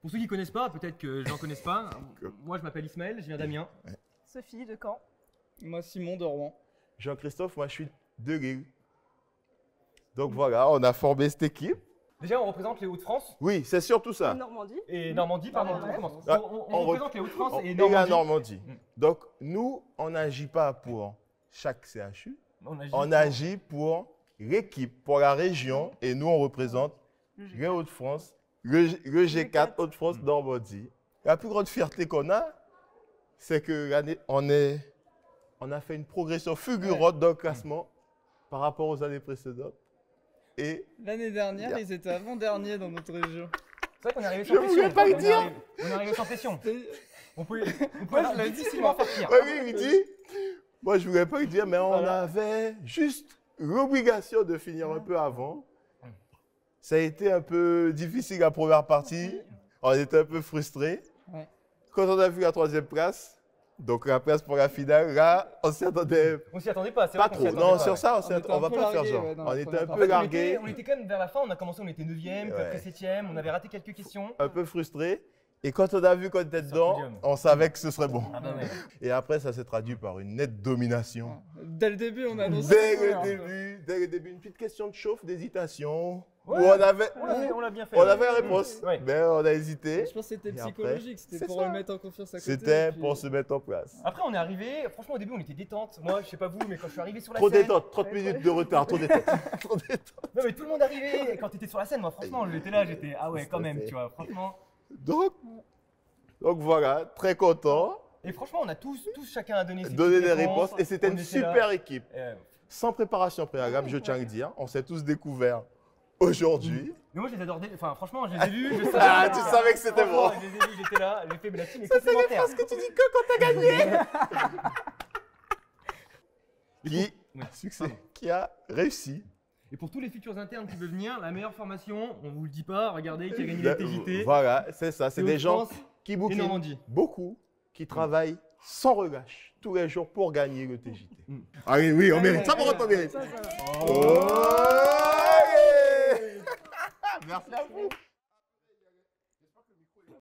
Pour ceux qui ne connaissent pas, peut-être que j'en connaisse pas, moi je m'appelle Ismaël, je viens d'Amiens. Sophie de Caen. Moi, Simon de Rouen. Jean-Christophe, moi je suis de Lille. Donc voilà, on a formé cette équipe. Déjà, on représente les Hauts-de-France Oui, c'est surtout ça. Normandie. et Normandie, pardon, on recommence. Ah, On représente les Hauts-de-France et la Normandie. Normandie. Mm. Donc nous, on n'agit pas pour chaque CHU, on agit pour l'équipe, pour la région, et nous on représente les Hauts-de-France, le G4 Hauts-de-France Normandie. La plus grande fierté qu'on a, c'est que l'année, on a fait une progression fulgurante dans le classement par rapport aux années précédentes. Et L'année dernière, ils étaient avant-derniers dans notre région. C'est vrai qu'on est arrivé sans Je pression. voulais pas le dire. On est arrivé sans pression. On pouvait je l'ai dit, difficilement faire pire. oui, il dit, moi je voulais pas le dire, mais on avait juste l'obligation de finir un peu avant. Ça a été un peu difficile la première partie, on était un peu frustrés. Ouais. Quand on a vu la troisième place, donc la place pour la finale, là, on s'y attendait On s'y attendait pas, c'est pas vrai qu'on s'y trop. attendait Non, pas, sur ouais. ça, On était on un va peu pas faire largués, genre. ouais, dans On la était première un partie. peu On largués, était quand même vers la fin, on a commencé, on était 9e, puis après 7e, on avait raté quelques questions. un peu frustrés. Et quand on a vu qu'on était Sur le dedans, podium. on savait que ce serait bon. Ah bah ouais. Et après, ça s'est traduit par une nette domination. Dès le début, on a annoncé. Dès le début, une petite question de chauffe, d'hésitation. Ouais. Où on avait On l'a bien fait. la ouais. réponse, Ouais. mais on a hésité. Je pense que c'était Et après, psychologique, c'était c'est pour ça. remettre en confiance à côté. C'était et puis- pour se mettre en place. Après, on est arrivé, franchement, au début, on était détente. Moi, je sais pas vous, mais quand je suis arrivé sur la Trop scène. détente, 30 minutes de retard, trop détente. Trop détente. Non, mais tout le monde arrivait. Et quand t'étais sur la scène, moi, franchement, j'étais là, j'étais. Ah ouais, quand même, tu vois, franchement. Donc voilà, très content. Et franchement, on a tous chacun a donné ses Donner petites des réponses. Et c'était On une était là. super équipe. Euh, Sans préparation préalable, je tiens à le dire. On s'est tous découverts aujourd'hui. Mais moi, je les adore. Enfin, franchement, je les ai vus. Je savais Ah, tu savais que c'était Franchement, bon. Je les ai vus, j'étais là. J'ai fait, mais la team est complémentaire. Parce que tu dis que quand t'as gagné. Qui a réussi. Et pour tous les futurs internes qui veulent venir, la meilleure formation, on vous le dit pas, regardez qui a gagné la TJT. Voilà, c'est ça. C'est Et des gens Hauts-de-France qui et bouquinent Normandie. beaucoup, qui travaillent sans relâche tous les jours pour gagner le TJT. Allez, oui, on mérite. Ça, pour on mérite. Ça. Oh, yeah. Merci à vous.